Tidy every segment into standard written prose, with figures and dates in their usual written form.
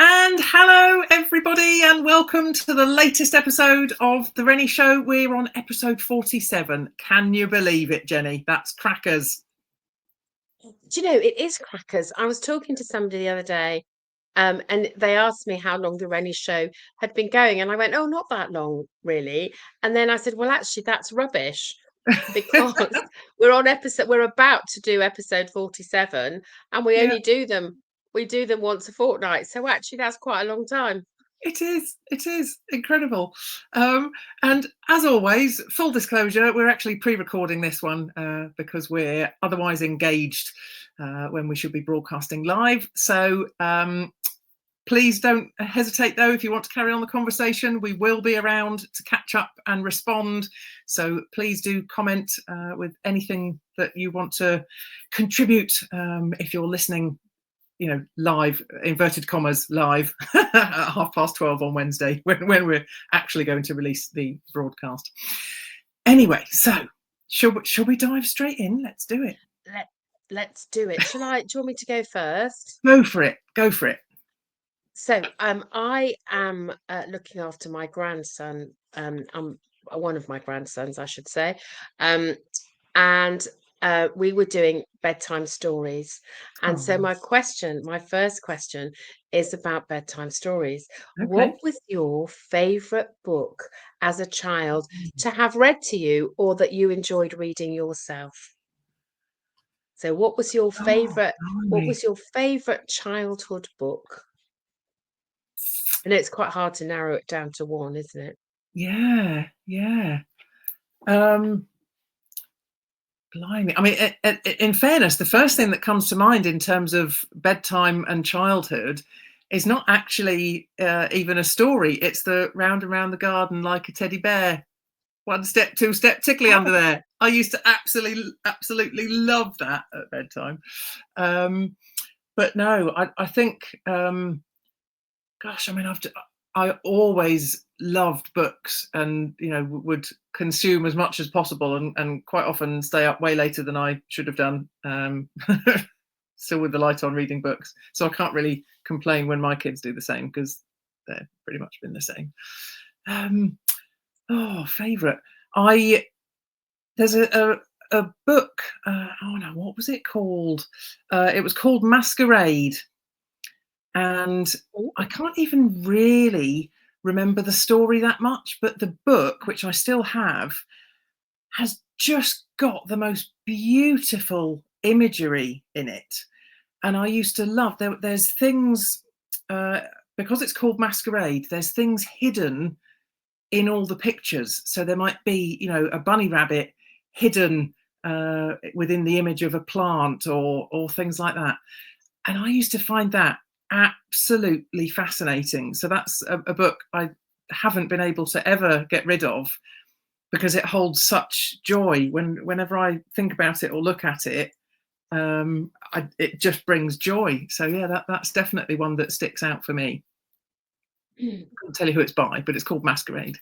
And hello, everybody, and welcome to the latest episode of The Renny Show. We're on episode 47. Can you believe it, Jenny? That's crackers. Do you know, it is crackers. I was talking to somebody the other day, and they asked me how long the Rennie show had been going, and I went, "Oh, not that long, really." And then I said, "Well, actually, that's rubbish because we're about to do episode 47, and we Yeah, only do them once a fortnight. So actually, that's quite a long time." it is. It is incredible. And as always, full disclosure, we're actually pre-recording this one because we're otherwise engaged when we should be broadcasting live. So please don't hesitate, though, if you want to carry on the conversation. We will be around to catch up and respond. So please do comment with anything that you want to contribute if you're listening, live, inverted commas, live at 12:30 on Wednesday when we're actually going to release the broadcast. Anyway, so shall we dive straight in? Let's do it. Let's do it. Do you want me to go first? Go for it. Go for it. So, I am looking after my grandson. I'm one of my grandsons, I should say, and we were doing bedtime stories. And so, Oh, my first question, is about bedtime stories. okay. What was your favourite book as a child to have read to you, or that you enjoyed reading yourself? So, Oh, what blimey. was your favourite childhood book? I know it's quite hard to narrow it down to one, isn't it? Yeah, yeah. Um, Blimey. I mean, in fairness, the first thing that comes to mind in terms of bedtime and childhood is not actually even a story. It's the round and round the garden like a teddy bear. One step, two step, tickly under there. I used to absolutely love that at bedtime. But no, I think, gosh, I mean, I always loved books, and would consume as much as possible, and quite often stay up way later than I should have done. Still with the light on, reading books, so I can't really complain when my kids do the same, because they've pretty much been the same. Favorite. I There's a book. Oh no, what was it called? It was called Masquerade, and Oh, I can't even really remember the story that much, but the book, which I still have, has just got the most beautiful imagery in it. And I used to love, there's things, uh, because it's called Masquerade, there's things hidden in all the pictures. So there might be, a bunny rabbit hidden within the image of a plant, or things like that. And I used to find that absolutely fascinating. So that's a book I haven't been able to ever get rid of, because it holds such joy. Whenever I think about it or look at it, it just brings joy. So yeah, that's definitely one that sticks out for me. I can't tell you who it's by, but it's called Masquerade.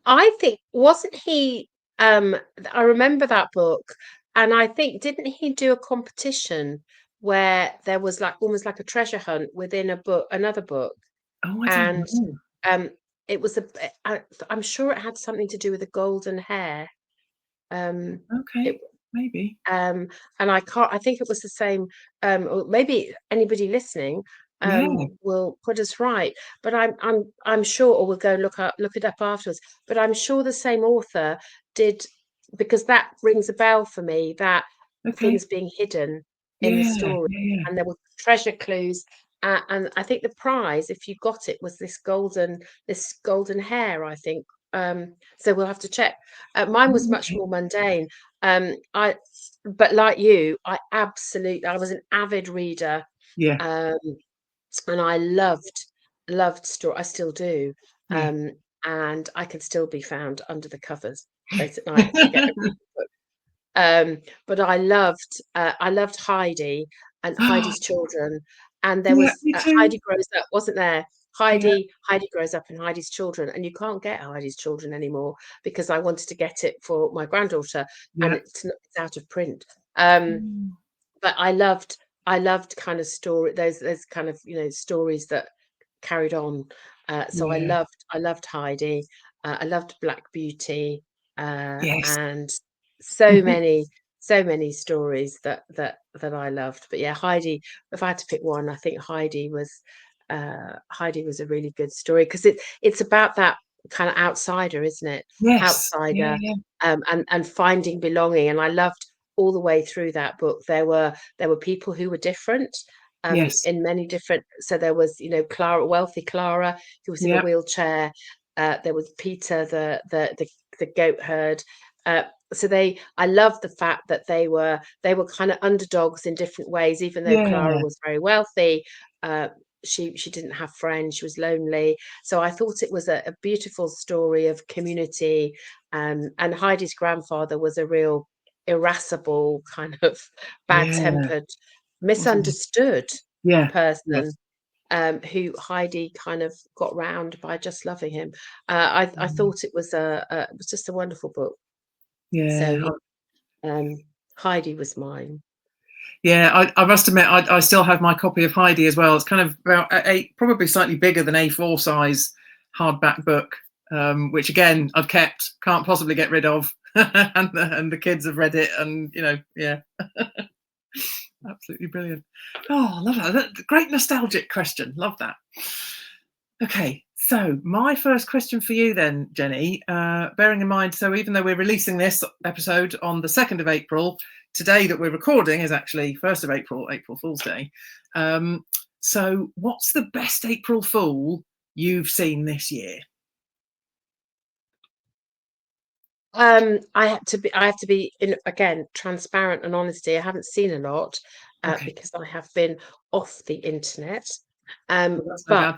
I think, wasn't he? I remember that book, and I think, didn't he do a competition where there was like almost like a treasure hunt within a book, another book, Oh, I don't and know. um, it was I'm sure it had something to do with the golden hair. It Okay, maybe. And I think it was the same, or maybe anybody listening Yeah. will put us right, but I'm sure, or we'll go look it up afterwards, but I'm sure the same author did, because that rings a bell for me, that Okay. things being hidden in the Yeah. story, Yeah. and there were treasure clues, and I think the prize, if you got it, was this golden hair, I think. So we'll have to check. Mine was Oh, much okay. more mundane. I But like you, I was an avid reader, Yeah. um, and I loved story. I still do, Yeah. and I can still be found under the covers late at night if I get a really good book. But I loved Heidi and Heidi's children, and there Yeah, was me too. Heidi Grows Up, wasn't there? Yeah. Heidi Grows Up and Heidi's Children, and you can't get Heidi's Children anymore, because I wanted to get it for my granddaughter, and Yeah. it's out of print. Um, Mm. but I loved I loved kind of those kind of, stories that carried on. So Yeah. I loved Heidi. I loved Black Beauty, Yes. and so many so many stories that I loved. But yeah, Heidi. If I had to pick one, I think Heidi was a really good story, because it's about that kind of outsider, isn't it? Yes. Yeah. Outsider, Yeah. and finding belonging. And I loved all the way through that book. There were people who were different, Yes. in many different. So there was, Clara, wealthy Clara, who was in a Yeah. wheelchair. There was Peter, the goat herd. So I love the fact that they were kind of underdogs in different ways. Even though Clara Yeah. was very wealthy, uh, she didn't have friends. She was lonely. So I thought it was a beautiful story of community. And Heidi's grandfather was a real irascible, kind of Yeah. bad-tempered, Wasn't he? misunderstood Yeah. person, Yes. who Heidi kind of got round by just loving him. I Mm. thought it was just a wonderful book. So Yeah. yeah, um, Heidi was mine. Yeah, I must admit, I still have my copy of Heidi as well. It's kind of about probably slightly bigger than A4 size hardback book, which again I've kept, can't possibly get rid of, and the kids have read it, and yeah, absolutely brilliant. Oh, I love that. Great nostalgic question. Love that. Okay, so my first question for you then, Jenny, bearing in mind, so even though we're releasing this episode on the 2nd of April, today that we're recording is actually 1st of April, April Fool's Day. So what's the best April Fool you've seen this year? I have to be again transparent and honesty. I haven't seen a lot, Okay, because I have been off the internet. well, that's no bad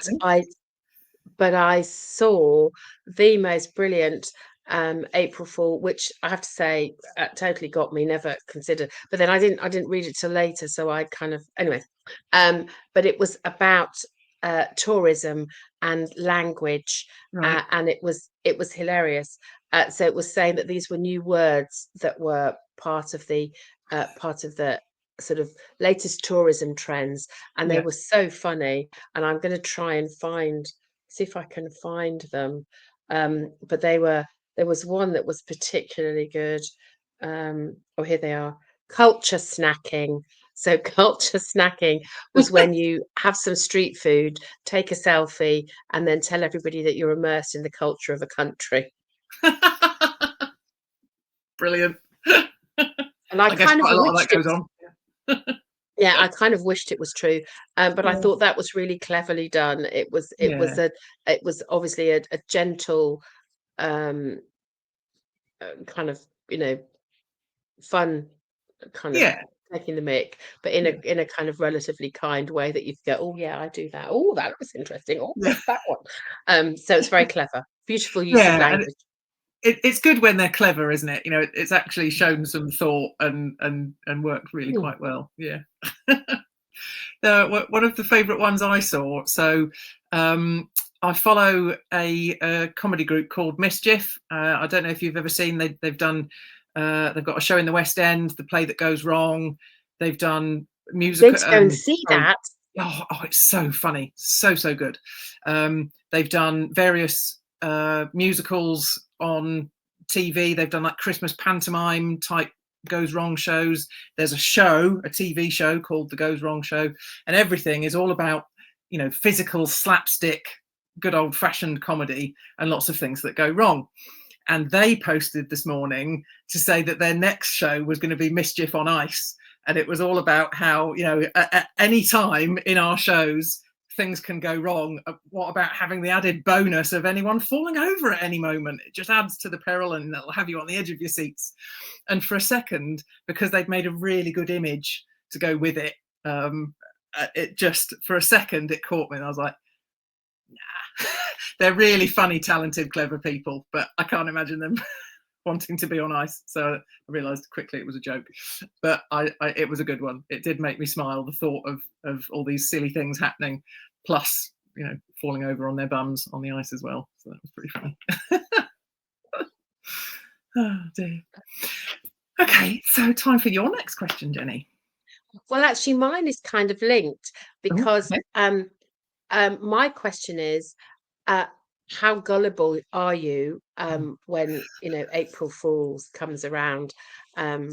But thing. I saw the most brilliant April Fool, which I have to say, totally got me. Never considered, but then I didn't read it till later, so I kind of anyway. But it was about tourism and language, Right, and it was hilarious. So it was saying that these were new words that were part of the sort of latest tourism trends, and they yeah. were so funny. And I'm going to try and see if I can find them. But there was one that was particularly good. Oh, here they are. Culture snacking. So culture snacking was when you have some street food, take a selfie, and then tell everybody that you're immersed in the culture of a country. Brilliant. And I I guess kind of quite a lot of that wished it goes was, on. yeah, I kind of wished it was true. But I Yeah, thought that was really cleverly done. yeah, It was obviously a gentle, um, kind of, fun, kind of yeah, taking the mick, but yeah, in a kind of relatively kind way that you go, oh yeah, I do that. Oh, that was interesting. Oh, yeah, what's that one? So it's very clever, beautiful use of yeah. And language. it's good when they're clever, isn't it? It's actually shown some thought and worked really Mm. quite well. Yeah. One of the favourite ones I saw. So I follow a comedy group called Mischief. I don't know if you've ever seen. They've done. They've got a show in the West End, The Play That Goes Wrong. They've done Going music. to go and see Sorry. that. Oh, it's so funny, so good. They've done various musicals on TV. They've done like Christmas pantomime type goes wrong shows. There's a TV show called The Goes Wrong Show, and everything is all about physical slapstick, good old fashioned comedy, and lots of things that go wrong. And they posted this morning to say that their next show was going to be Mischief on Ice, and it was all about how at any time in our shows things can go wrong. What about having the added bonus of anyone falling over at any moment? It just adds to the peril, and it'll have you on the edge of your seats. And for a second, because they'd made a really good image to go with it, it just for a second it caught me, and I was like, nah. They're really funny, talented, clever people, but I can't imagine them wanting to be on ice. So I realised quickly it was a joke, but it was a good one. It did make me smile, the thought of all these silly things happening, plus falling over on their bums on the ice as well. So that was pretty funny. Oh dear. Okay, so time for your next question, Jenny. Well, actually, mine is kind of linked Oh, because okay. my question is, uh, how gullible are you when April Fools comes around? Um,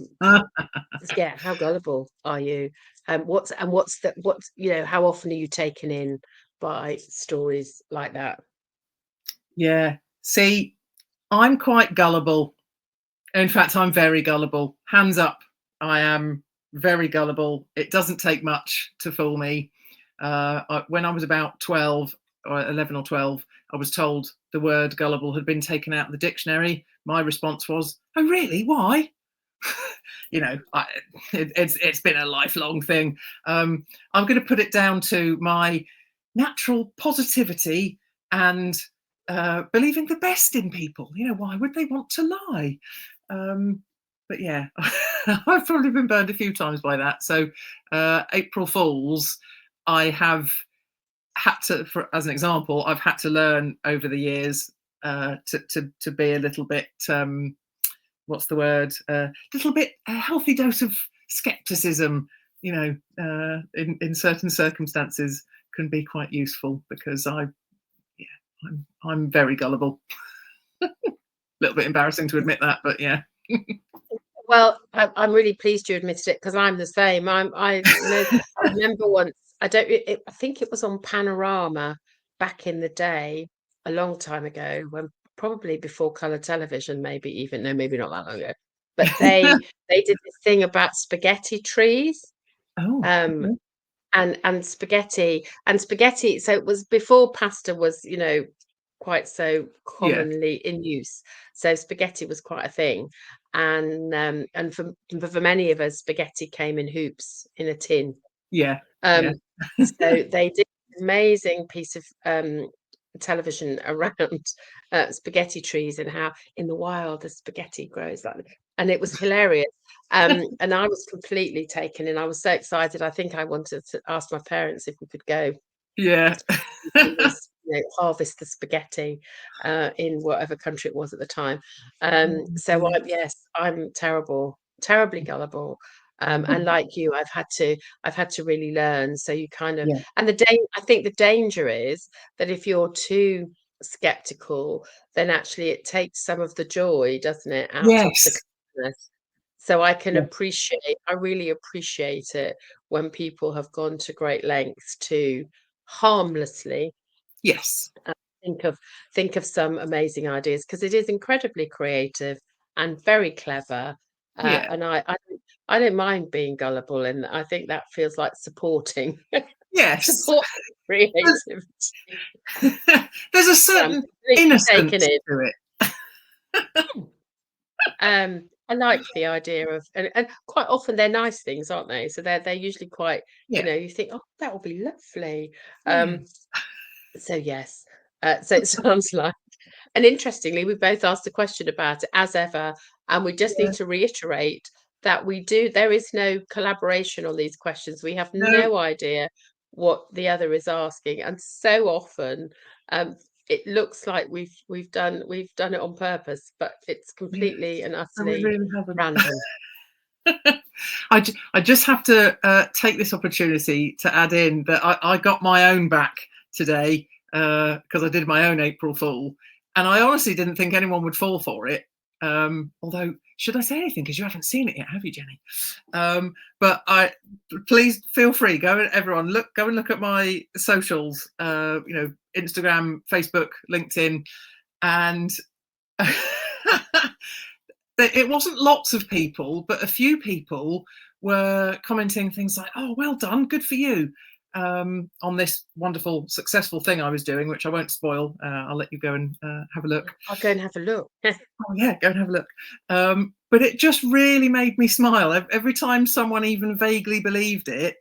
yeah, how gullible are you? How often are you taken in by stories like that? Yeah. See, I'm quite gullible. In fact, I'm very gullible. Hands up. I am very gullible. It doesn't take much to fool me. When I was about 12 or 11 or 12, I was told the word gullible had been taken out of the dictionary. My response was, "Oh, really? Why?" It's been a lifelong thing. I'm going to put it down to my natural positivity and believing the best in people. Why would they want to lie? But yeah, I've probably been burned a few times by that. So April Fools, I have had to, as an example, I've had to learn over the years to be a little bit what's the word? A little bit a healthy dose of skepticism. In certain circumstances, can be quite useful because I'm very gullible. A little bit embarrassing to admit that, but yeah. Well, I'm really pleased you admitted it because I'm the same. I remember once. I think it was on Panorama back in the day, a long time ago, when probably before colour television, maybe even no, maybe not that long ago. But they did this thing about spaghetti trees. Oh, Um, okay. and spaghetti, so it was before pasta was quite so Yeah, commonly in use, so spaghetti was quite a thing. And for many of us, spaghetti came in hoops in a tin. yeah, yeah, um so they did an amazing piece of television around spaghetti trees and how in the wild the spaghetti grows like, and it was hilarious. And I was completely taken in. I was so excited. I think I wanted to ask my parents if we could go yeah. and see these, harvest the spaghetti in whatever country it was at the time. So yes, I'm terribly gullible. And like you, I've had to really learn. So you kind of, Yeah. and I think the danger is that if you're too skeptical, then actually it takes some of the joy, doesn't it, out of the Yes. kindness. So Yeah. I really appreciate it when people have gone to great lengths to harmlessly Yes. uh, think of some amazing ideas, because it is incredibly creative and very clever. Yeah. And I don't mind being gullible, and I think that feels like supporting Yes. supporting There's, creativity. there's a Yeah, I'm certain completely taken innocence in. to it. I like the idea of, and quite often they're nice things, aren't they? So they're usually quite, Yeah. you think, oh, that will be lovely. Yeah. So yes, so it sounds like, and interestingly, we both asked a question about it as ever, and we just Yeah. need to reiterate that there is no collaboration on these questions. We have No. no idea what the other is asking, and so often um, it looks like we've done it on purpose, but it's Yeah. completely and No, we utterly really haven't. random. I just have to take this opportunity to add in that I got my own back today because I did my own April Fool, and I honestly didn't think anyone would fall for it. Although, should I say anything? Because you haven't seen it yet, have you, Jenny? But please feel free. Everyone, go and look at my socials. Instagram, Facebook, LinkedIn, and it wasn't lots of people, but a few people were commenting things like, "Oh, well done, good for you," on this wonderful, successful thing I was doing, which I won't spoil. I'll let you go and have a look. I'll go and have a look. Oh yeah, go and have a look. But it just really made me smile every time someone even vaguely believed it.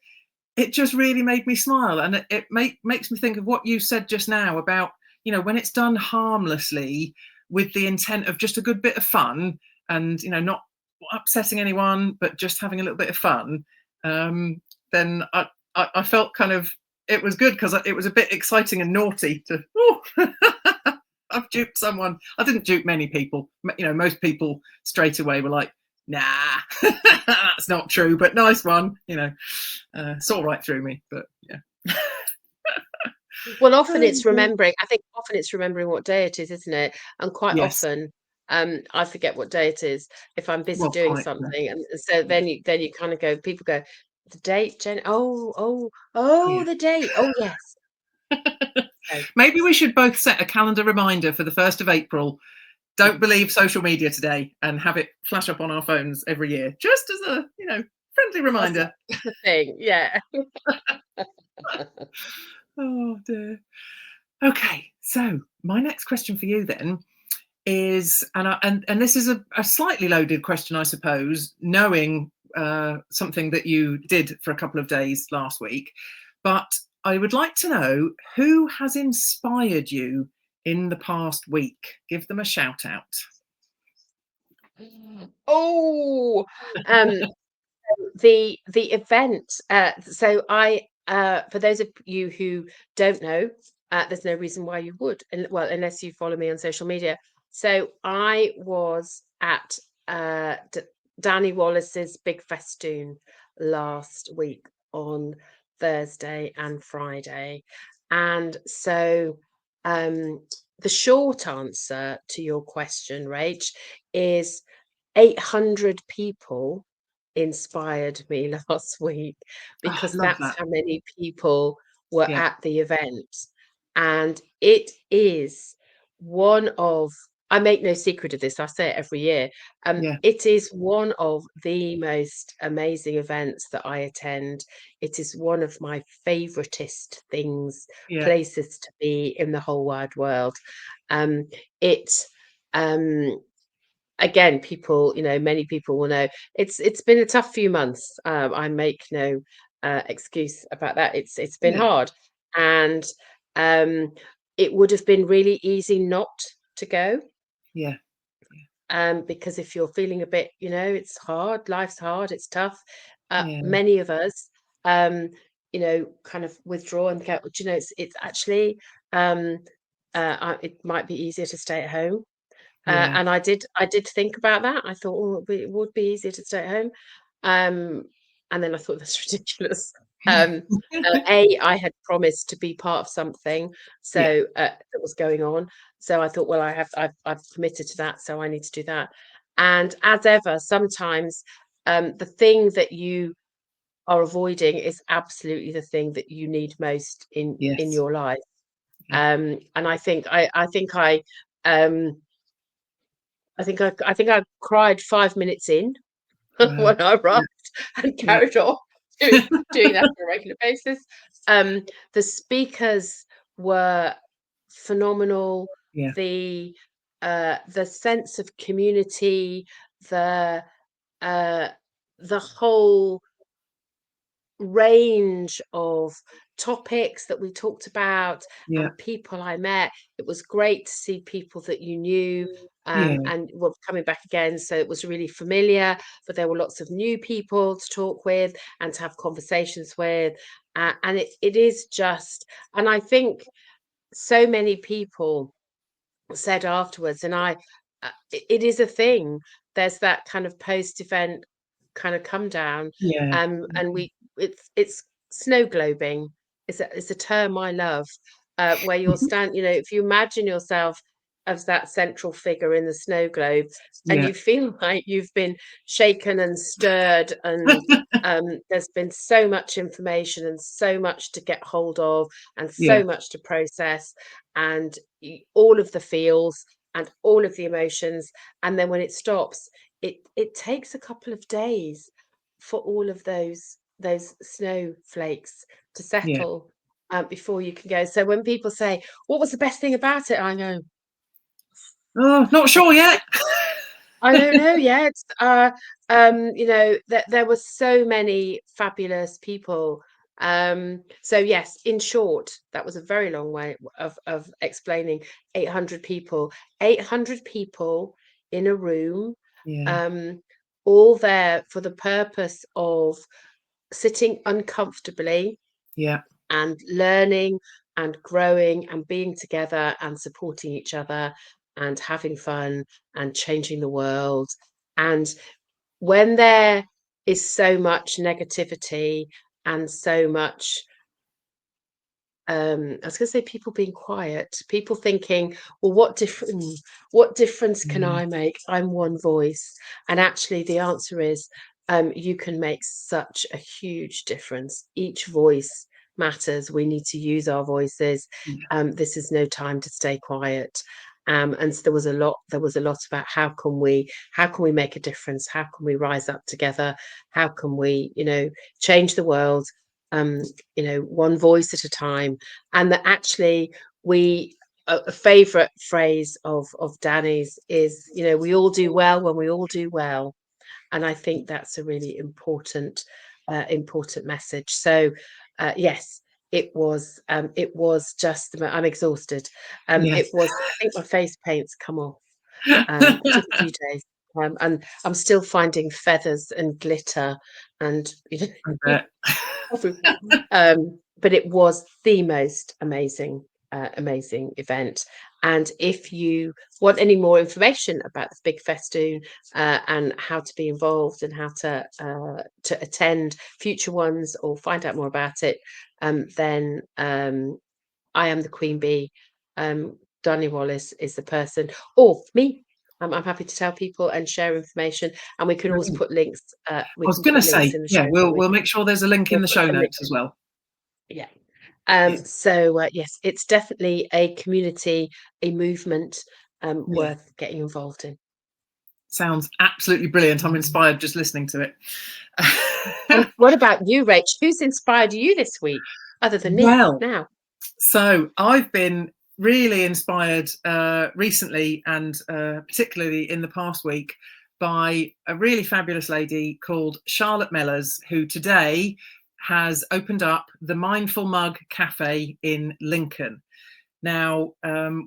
It just really made me smile, and it makes me think of what you said just now about when it's done harmlessly with the intent of just a good bit of fun, and not upsetting anyone, but just having a little bit of fun. Then I felt kind of it was good because it was a bit exciting and naughty to. I've duped someone. I didn't dupe many people. Most people straight away were like, nah, that's not true, but nice one. Saw right through me, but yeah. Well, often Oh, it's dear. remembering. I think often it's remembering what day it is, isn't it? And quite Yes. often, I forget what day it is if I'm busy Well, doing quite. Yeah. something, and so Yeah. then you kind of go. People go, the date, Jen. Oh, Yeah. the date. Oh, yes. So, Maybe we should both set a calendar reminder for the 1st of April. Don't believe social media today, and have it flash up on our phones every year, just as a friendly that's reminder. the thing. Yeah. Oh dear. Okay, so my next question for you then is, and this is a slightly loaded question, I suppose, knowing something that you did for a couple of days last week, but I would like to know who has inspired you in the past week. Give them a shout out. Oh, um, the event. So I, for those of you who don't know, there's no reason why you would, and well, unless you follow me on social media. So I was at Danny Wallace's big festoon last week on Thursday and Friday, and so um, the short answer to your question, Rach, is 800 people inspired me last week, Oh, because love that's that. how many people were Yeah, at the event. And it is one of, I make no secret of this, I say it every year. yeah, It is one of the most amazing events that I attend. It is one of my favoritist things, yeah, places to be in the whole wide world. Um, it um Again, people, many people will know it's been a tough few months. I make no excuse about that. It's been yeah, hard, and um, it would have been really easy not to go, yeah, because if you're feeling a bit, it's hard, life's hard, it's tough. yeah, Many of us, kind of withdraw and go. It's actually, it might be easier to stay at home. yeah, And I did think about that. I thought, oh, it would be easier to stay at home. Um, and then I thought that's ridiculous. Um, I had promised to be part of something, yeah, so that was going on. So I thought, well, I've committed to that, so I need to do that. And as ever, sometimes the thing that you are avoiding is absolutely the thing that you need most in yes, your life. yeah. And um, I think I cried 5 minutes in Wow. when I Yeah, arrived, and yeah, carried on doing that on a regular basis. Um, the speakers were phenomenal. yeah, The sense of community, the uh, the whole range of topics that we talked about, yeah, and people I met. It was great to see people that you knew, yeah, and were coming back again. So it was really familiar, but there were lots of new people to talk with and to have conversations with. And it is just, and I think so many people said afterwards, and it is a thing. There's that kind of post-event kind of come down, yeah, and it's snow globing. It's a term I love, where you'll stand. If you imagine yourself as that central figure in the snow globe, and yeah, you feel like you've been shaken and stirred, and there's been so much information and so much to get hold of, and so yeah, much to process, and all of the feels and all of the emotions. And then when it stops, it takes a couple of days for all of those snowflakes to yeah. settle, before you can go. So when people say, what was the best thing about it, I know, Oh, not I, sure yet. I don't know yet. There were so many fabulous people. So yes, in short, that was a very long way of explaining 800 people. 800 people in a room, Yeah, um, all there for the purpose of sitting uncomfortably yeah, and learning and growing and being together and supporting each other and having fun and changing the world. And when there is so much negativity and so much, I was going to say people being quiet, people thinking, well, what difference can Mm, I make? I'm one voice. And actually the answer is, you can make such a huge difference. Each voice matters. We need to use our voices. yeah, This is no time to stay quiet. And so there was a lot about how can we make a difference? How can we rise up together? How can we, change the world? Um, one voice at a time. And that actually we a favorite phrase of Danny's is, we all do well when we all do well. And I think that's a really important message. So yes, it was just I'm exhausted. yes. It was, I think my face paint's come off. It took a few days. And I'm still finding feathers and glitter and I bet. everywhere. But it was the most amazing event. And if you want any more information about the big festoon, and how to be involved and how to attend future ones or find out more about it, then I am the queen bee. Danny Wallace is the person, or me. I'm happy to tell people and share information, and we can always Brilliant. put links. I We was can going to put links say, in the yeah, show, can't we'll we? make sure there's a link in We'll the put show some links. notes as well. Yeah. Yeah, So yes, it's definitely a community, a movement, yeah. worth getting involved in. Sounds absolutely brilliant. I'm inspired just listening to it. And what about you, Rach? Who's inspired you this week, other than me Well, now? so I've been really inspired recently, and particularly in the past week, by a really fabulous lady called Charlotte Mellors, who today has opened up the Mindful Mug Cafe in Lincoln. Now,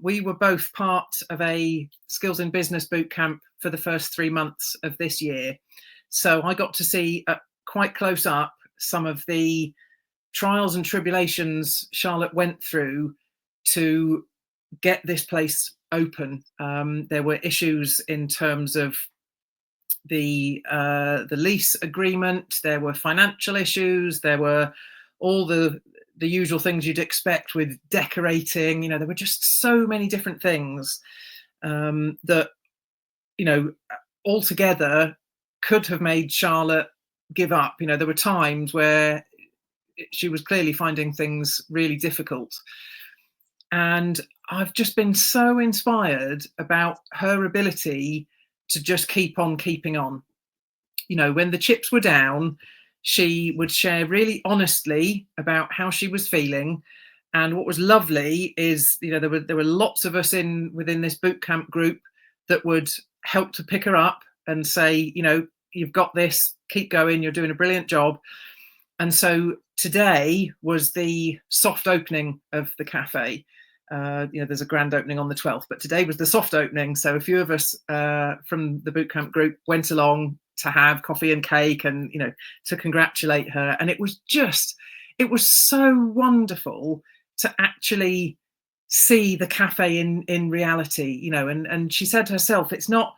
we were both part of a skills in business boot camp for the first 3 months of this year. So I got to see quite close up some of the trials and tribulations Charlotte went through to get this place open. There were issues in terms of the lease agreement. There were financial issues. There were all the usual things you'd expect with decorating. There were just so many different things that altogether could have made Charlotte give up. There were times where she was clearly finding things really difficult. And I've just been so inspired about her ability to just keep on keeping on. When the chips were down, she would share really honestly about how she was feeling. And what was lovely is, there were lots of us within this boot camp group that would help to pick her up and say, you've got this, keep going, you're doing a brilliant job. And so today was the soft opening of the cafe. There's a grand opening on the 12th, but today was the soft opening. So a few of us from the bootcamp group went along to have coffee and cake and, to congratulate her. And it was so wonderful to actually see the cafe in reality, and she said herself, it's not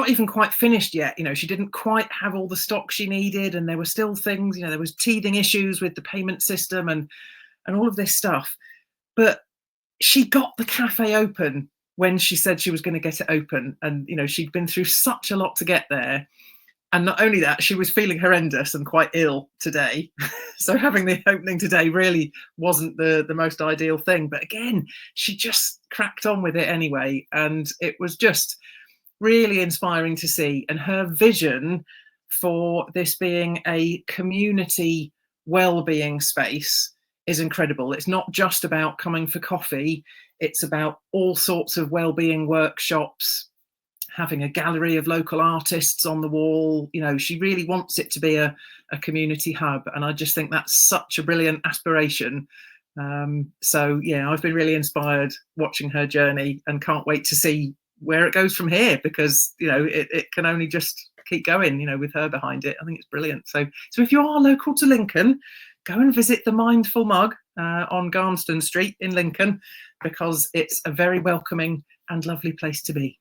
even quite finished yet. She didn't quite have all the stock she needed, and there were still things, there was teething issues with the payment system and all of this stuff. But she got the cafe open when she said she was going to get it open. And, she'd been through such a lot to get there. And not only that, she was feeling horrendous and quite ill today. So having the opening today really wasn't the most ideal thing. But again, she just cracked on with it anyway. And it was just really inspiring to see. And her vision for this being a community well-being space is incredible. It's not just about coming for coffee, it's about all sorts of well-being workshops, having a gallery of local artists on the wall. She really wants it to be a community hub, and I just think that's such a brilliant aspiration. So yeah, I've been really inspired watching her journey and can't wait to see where it goes from here, because it can only just keep going, with her behind it. I think it's brilliant. So if you are local to Lincoln, go and visit the Mindful Mug on Garnston Street in Lincoln, because it's a very welcoming and lovely place to be.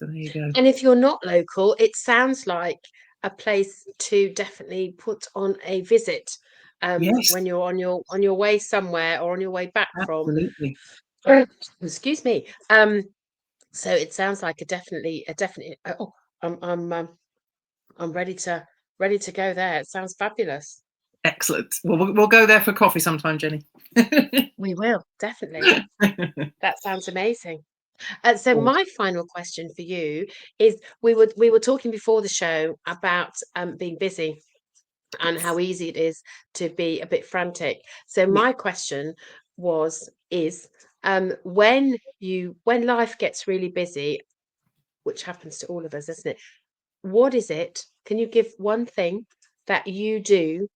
So there you go. And if you're not local, it sounds like a place to definitely put on a visit when Yes, you're on your way somewhere or on your way back from. absolutely. Excuse me. So it sounds like a definitely. Oh, I'm ready to go there. It sounds fabulous. Excellent. Well, we'll go there for coffee sometime, Jenny. We will definitely. That sounds amazing. So Good. my final question for you is: we were talking before the show about being busy and how Yes. easy it is to be a bit frantic. So Yeah. my question is when life gets really busy, which happens to all of us, isn't it? What is it? Can you give one thing that you do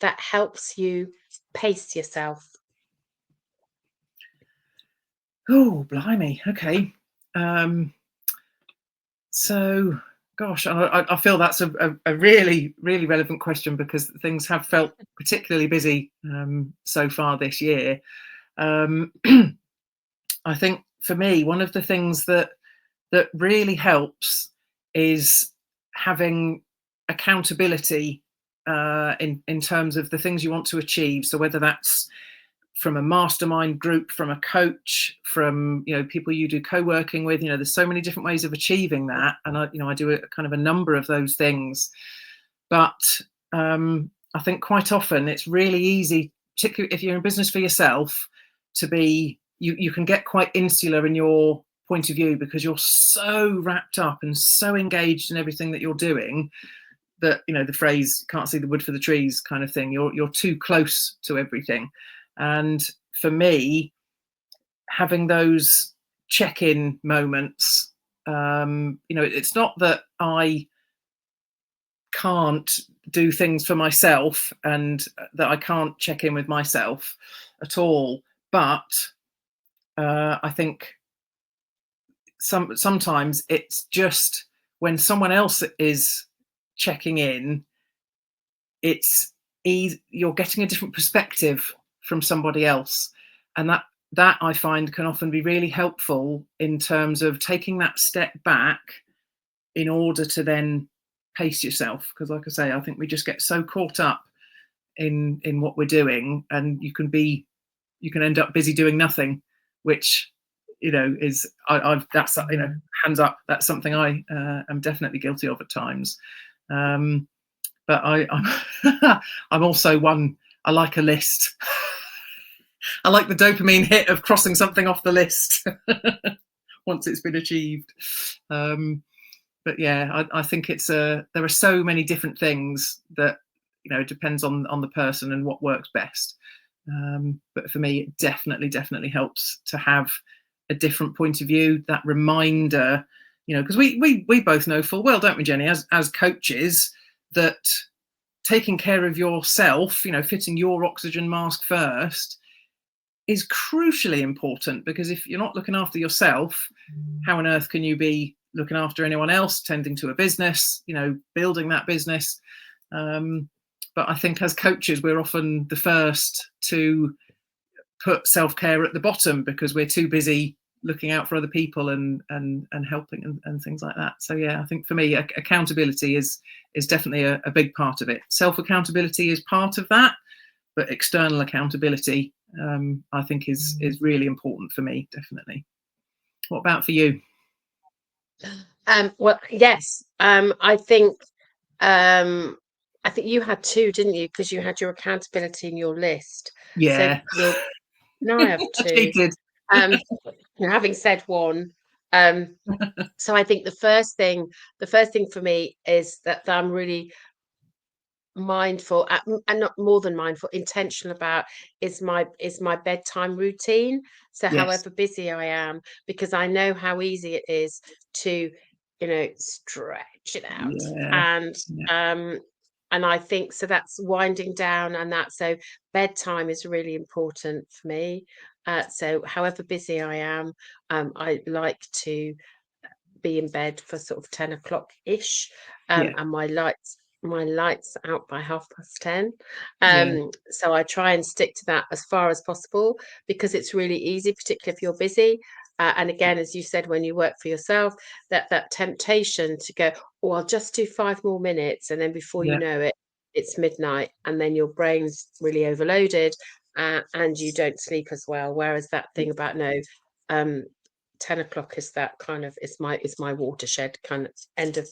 that helps you pace yourself? Oh, blimey. Okay. Um, so, gosh, I feel that's a really, really relevant question because things have felt particularly busy so far this year. Um, I think for me, one of the things that really helps is having accountability in terms of the things you want to achieve. So whether that's from a mastermind group, from a coach, from people you do co-working with, there's so many different ways of achieving that, and I do a kind of a number of those things. But I think quite often it's really easy, particularly if you're in business for yourself, to be you can get quite insular in your point of view because you're so wrapped up and so engaged in everything that you're doing that the phrase "can't see the wood for the trees" kind of thing. You're too close to everything, and for me, having those check-in moments, it's not that I can't do things for myself and that I can't check in with myself at all. But I think sometimes it's just when someone else is checking in, it's easy, you're getting a different perspective from somebody else, and that I find can often be really helpful in terms of taking that step back in order to then pace yourself. Because, like I say, I think we just get so caught up in what we're doing, and you can end up busy doing nothing, which is I've that's hands up, that's something I am definitely guilty of at times. But I'm also one. I like a list. I like the dopamine hit of crossing something off the list once it's been achieved. But yeah, I think there are so many different things that it depends on the person and what works best. But for me, it definitely helps to have a different point of view. That reminder, because we both know full well, don't we, Jenny, as coaches, that taking care of yourself, fitting your oxygen mask first, is crucially important, because if you're not looking after yourself, how on earth can you be looking after anyone else, tending to a business, building that business? But I think as coaches, we're often the first to put self-care at the bottom because we're too busy looking out for other people and helping and things like that. So yeah, I think for me, accountability is definitely a big part of it. Self-accountability is part of that, but external accountability, I think is really important for me, definitely. What about for you? Well, yes. I think you had two, didn't you? Because you had your accountability in your list. So Yeah. you're now I have I two. cheated. Um, having said one, so I think the first thing for me is that I'm really mindful and not more than mindful, intentional about is my bedtime routine. So Yes. however busy I am, because I know how easy it is to stretch it out, Yeah. and Yeah. um and I think so that's winding down, and that so bedtime is really important for me. So however busy I am, I like to be in bed for sort of 10 o'clock ish, Yeah. and my lights out by 10:30. Yeah. So I try and stick to that as far as possible because it's really easy, particularly if you're busy. And again, as you said, when you work for yourself, that temptation to go, oh, I'll just do 5 more minutes, and then before you Yeah. know it, it's midnight, and then your brain's really overloaded, and you don't sleep as well. Whereas that thing about no, um, 10 o'clock is that kind of is my watershed kind of end of.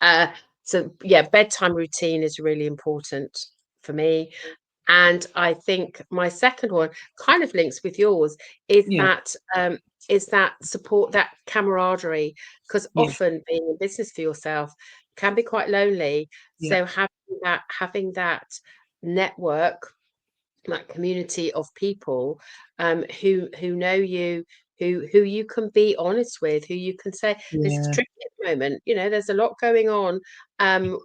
Uh, so yeah, bedtime routine is really important for me. And I think my second one kind of links with yours is Yeah. that support, that camaraderie, because Yeah. often being in business for yourself can be quite lonely. Yeah. So having that network, that community of people, who know you, who you can be honest with, who you can say this is Yeah. tricky at the moment, there's a lot going on, um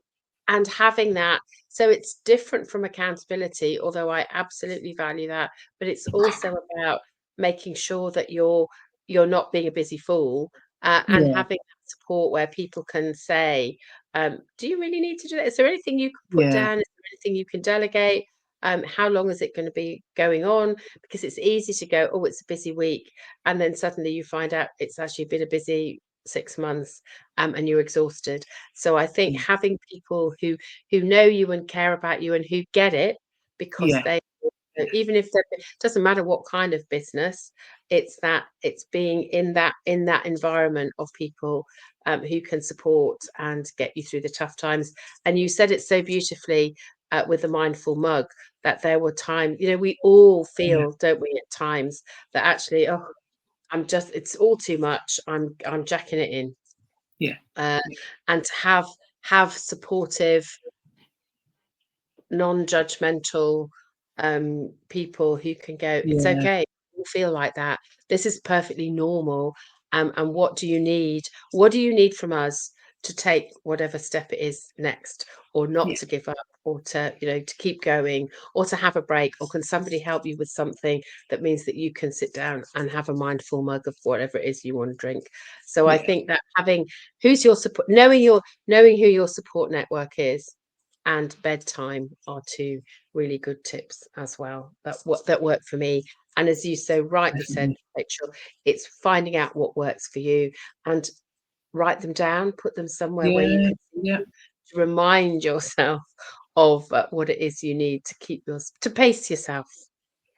and having that. So it's different from accountability, although I absolutely value that, but it's also about making sure that you're not being a busy fool, and Yeah. having that support where people can say, do you really need to do that? Is there anything you can put Yeah. down? Is there anything you can delegate? How long is it going to be going on? Because it's easy to go, oh, it's a busy week, and then suddenly you find out it's actually been a busy 6 months, and you're exhausted. So I think having people who know you and care about you and who get it, because Yeah. they, even if they're, it doesn't matter what kind of business, it's being in that environment of people, who can support and get you through the tough times. And you said it so beautifully, with the mindful mug, that there were times, we all Yeah. feel, don't we, at times, that actually, oh, it's all too much. I'm jacking it in. Yeah. uh, and to have supportive, non-judgmental, people who can go, it's Yeah. okay, you feel like that, this is perfectly normal, and what do you need from us to take whatever step it is next, or not Yeah. to give up, or to keep going, or to have a break, or can somebody help you with something that means that you can sit down and have a mindful mug of whatever it is you want to drink. So I Yeah. think that having who's your support, knowing who your support network is, and bedtime are two really good tips as well, that work for me. And as you so rightly said, Definitely. Rachel, it's finding out what works for you, and write them down, put them somewhere where you Yeah. can see Yeah. them, to remind yourself of, what it is you need to to pace yourself.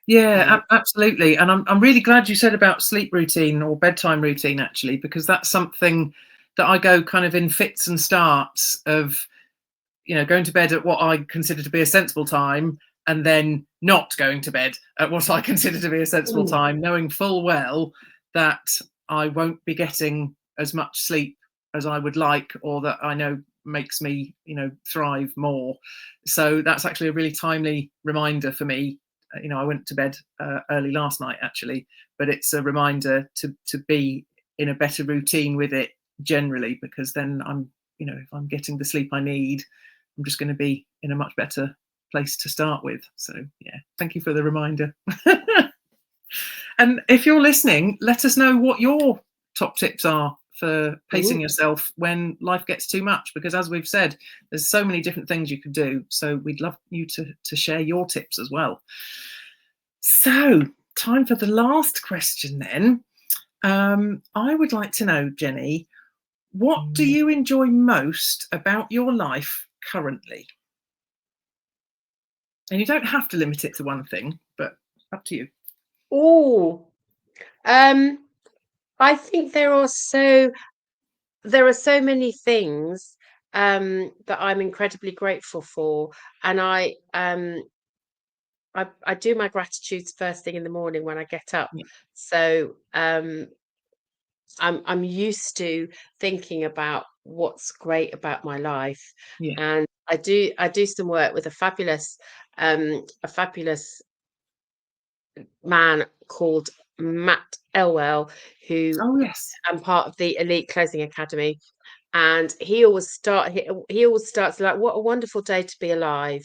Yeah, uh, absolutely. And I'm really glad you said about sleep routine or bedtime routine, actually, because that's something that I go kind of in fits and starts of, going to bed at what I consider to be a sensible time, and then not going to bed at what I consider to be a sensible mm, time, knowing full well that I won't be getting as much sleep as I would like, or that I know makes me, thrive more. So that's actually a really timely reminder for me. I went to bed early last night, actually, but it's a reminder to be in a better routine with it generally, because then if I'm getting the sleep I need, I'm just going to be in a much better place to start with. So, yeah, thank you for the reminder. And if you're listening, let us know what your top tips are for pacing mm. yourself when life gets too much, because as we've said, there's so many different things you can do. So we'd love you to share your tips as well. So, time for the last question then. I would like to know, Jenny, what do you enjoy most about your life currently? And you don't have to limit it to one thing, but up to you. Oh, um, I think there are so many things, that I'm incredibly grateful for, and I do my gratitudes first thing in the morning when I get up. Yeah. So, I'm used to thinking about what's great about my life, Yeah. and I do some work with a fabulous man called Matt Elwell, who Oh, yes. I'm part of the Elite Closing Academy. And he always starts like, what a wonderful day to be alive.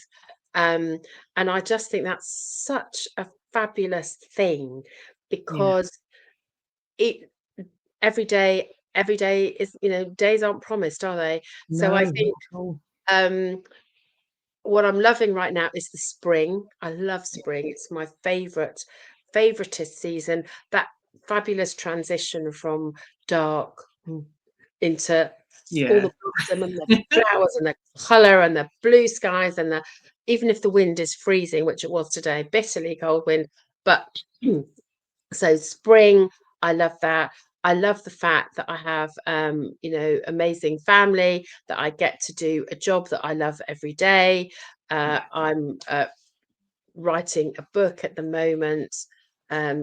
And I just think that's such a fabulous thing, Yeah. because it every day is, days aren't promised, are they? So No, I not think, at all. um what I'm loving right now is the spring. I love spring. It's my favoritist season. That fabulous transition from dark into all Yeah. the blossom and the flowers and the colour and the blue skies and the, even if the wind is freezing, which it was today, bitterly cold wind, but so spring, I love that. I love the fact that I have, amazing family, that I get to do a job that I love every day. I'm writing a book at the moment,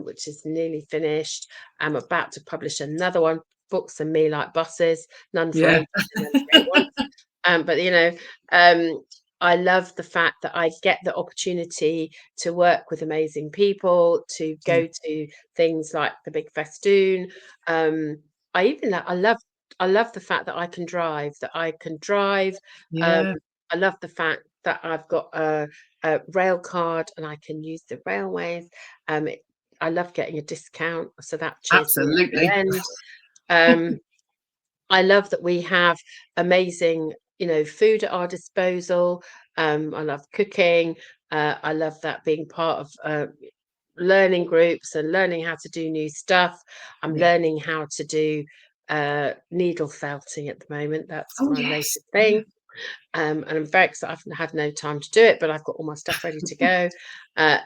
which is nearly finished. I'm about to publish another one. Books and me like buses, none for Yeah. ages, none for 8 months. But um, I love the fact that I get the opportunity to work with amazing people, to Yeah. go to things like the Big Festoon. Um, I love the fact that I can drive, that I can drive. Um, Yeah. I love the fact that I've got a rail card and I can use the railways. I love getting a discount, so that cheers me up no Absolutely. end. Um, I love that we have amazing, food at our disposal. I love cooking. I love that being part of learning groups and learning how to do new stuff. I'm Yeah. learning how to do needle felting at the moment. That's Oh my yes. latest Yeah. thing. And I'm very excited. I've had no time to do it, but I've got all my stuff ready to go.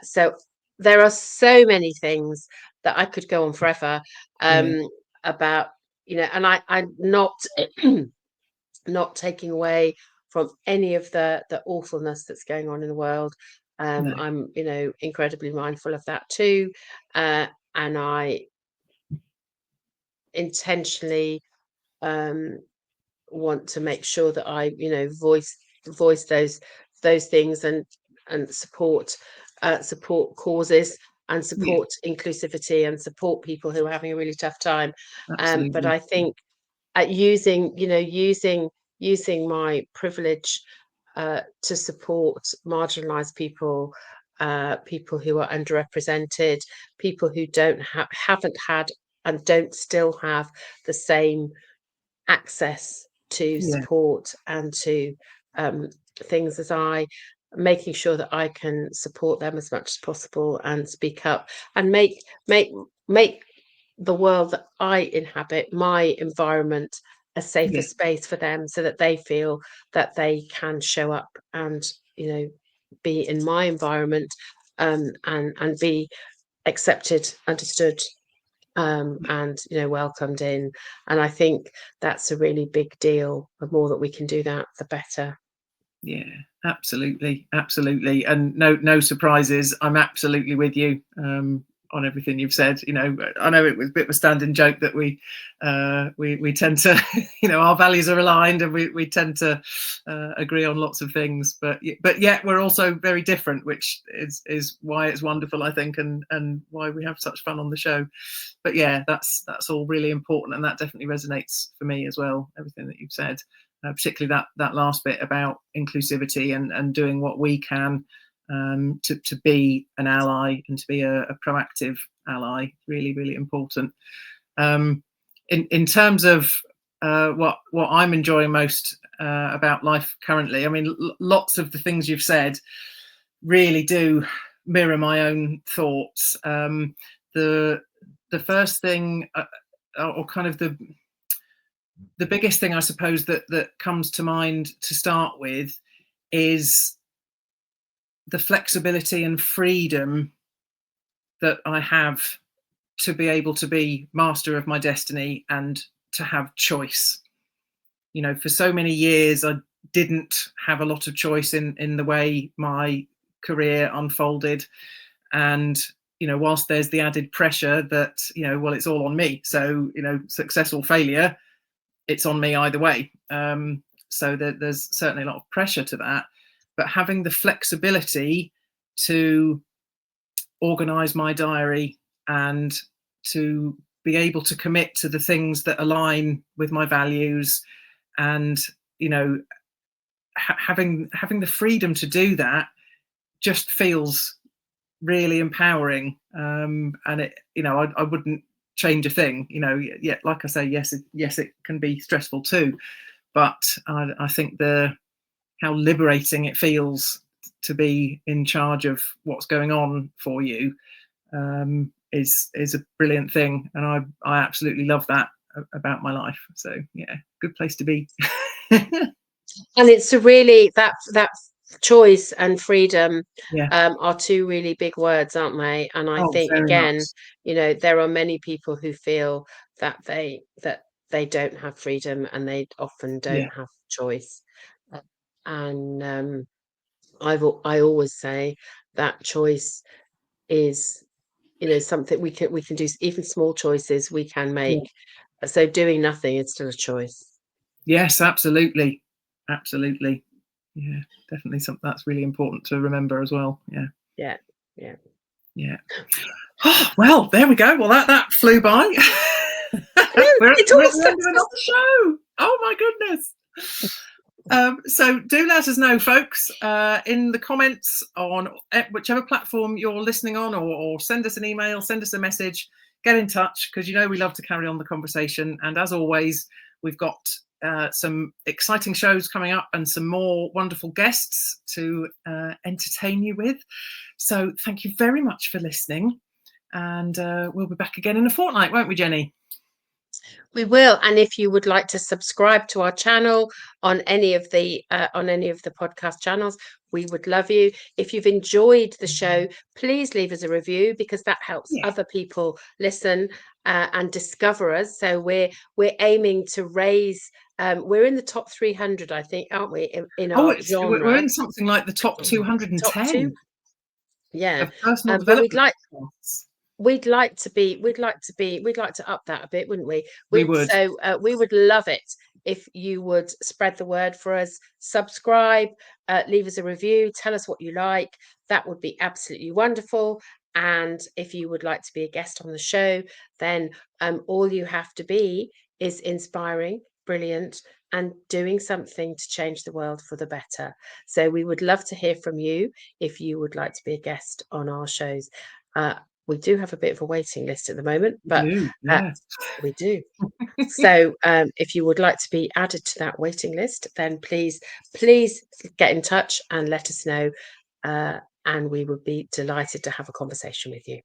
So there are so many things that I could go on forever Yeah. about, and I'm not not taking away from any of the awfulness that's going on in the world. No. I'm, incredibly mindful of that too, and I intentionally um, want to make sure that I, voice those things and support causes and Yeah. support inclusivity and support people who are having a really tough time. But Absolutely. I think at using my privilege to support marginalized people, people who are underrepresented, people who haven't had and don't still have the same access to Yeah. support and to um, things as I, making sure that I can support them as much as possible and speak up and make the world that I inhabit, my environment, a safer Yeah. space for them so that they feel that they can show up and, be in my environment, and be accepted, understood, and welcomed in. And I think that's a really big deal. The more that we can do that, the better. Yeah, absolutely, absolutely, and no surprises. I'm absolutely with you on everything you've said. I know it was a bit of a standing joke that we tend to, our values are aligned, and we tend to agree on lots of things, but yet we're also very different, which is why it's wonderful, I think, and why we have such fun on the show. But yeah, that's all really important, and that definitely resonates for me as well. Everything that you've said. Particularly that last bit about inclusivity and doing what we can to be an ally and to be a proactive ally, really, really important. In terms of what I'm enjoying most about life currently, I mean, lots of the things you've said really do mirror my own thoughts. The first thing, or kind of the biggest thing I suppose that comes to mind to start with is the flexibility and freedom that I have to be able to be master of my destiny and to have choice. For so many years I didn't have a lot of choice in the way my career unfolded, and whilst there's the added pressure that well, it's all on me, so success or failure, it's on me either way. So there's certainly a lot of pressure to that, but having the flexibility to organize my diary and to be able to commit to the things that align with my values, and having the freedom to do that just feels really empowering. And I wouldn't change a thing. Yeah, like I say, yes, it can be stressful too, but I think how liberating it feels to be in charge of what's going on for you. is a brilliant thing, and I absolutely love that about my life. So yeah, good place to be. And it's a really that choice and freedom Yeah. are two really big words, aren't they? And I Oh, think very again, much. you know, there are many people who feel that they don't have freedom and they often Yeah. don't have choice. And I always say that choice is, you know, something we can do, even small choices we can Yeah. make. So doing nothing is still a choice. Yes, absolutely. Absolutely. Yeah, definitely something that's really important to remember as well. Yeah. Yeah, yeah. Yeah. Oh, well, there we go. Well, that flew by. we're, It we're at always the end of does. another show. Oh my goodness. So do let us know, folks, in the comments on whichever platform you're listening on, or send us an email, send us a message, get in touch, because you know we love to carry on the conversation. And as always, we've got some exciting shows coming up and some more wonderful guests to entertain you with. So thank you very much for listening, and we'll be back again in a fortnight, won't we, Jenny? We will, and if you would like to subscribe to our channel on any of the podcast channels, we would love you. If you've enjoyed the show, please leave us a review, because that helps Yeah. other people listen and discover us. So we're aiming to raise. We're in the top 300, I think, aren't we, in Oh, our we're genre? in something like the top Top 210 two, yeah. of personal But development podcasts. we'd like to up that a bit, wouldn't we? We would. We would love it if you would spread the word for us, subscribe, leave us a review, tell us what you like. That would be absolutely wonderful. And if you would like to be a guest on the show, then all you have to be is inspiring, brilliant, and doing something to change the world for the better. So we would love to hear from you if you would like to be a guest on our shows. Uh, we do have a bit of a waiting list at the moment, We but do. uh, Yeah. we do. So if you would like to be added to that waiting list, then please get in touch and let us know. And we would be delighted to have a conversation with you.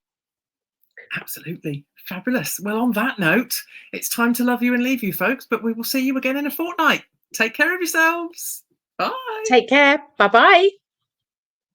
Absolutely. Fabulous. Well, on that note, it's time to love you and leave you, folks, but we will see you again in a fortnight. Take care of yourselves. Bye. Take care. Bye bye.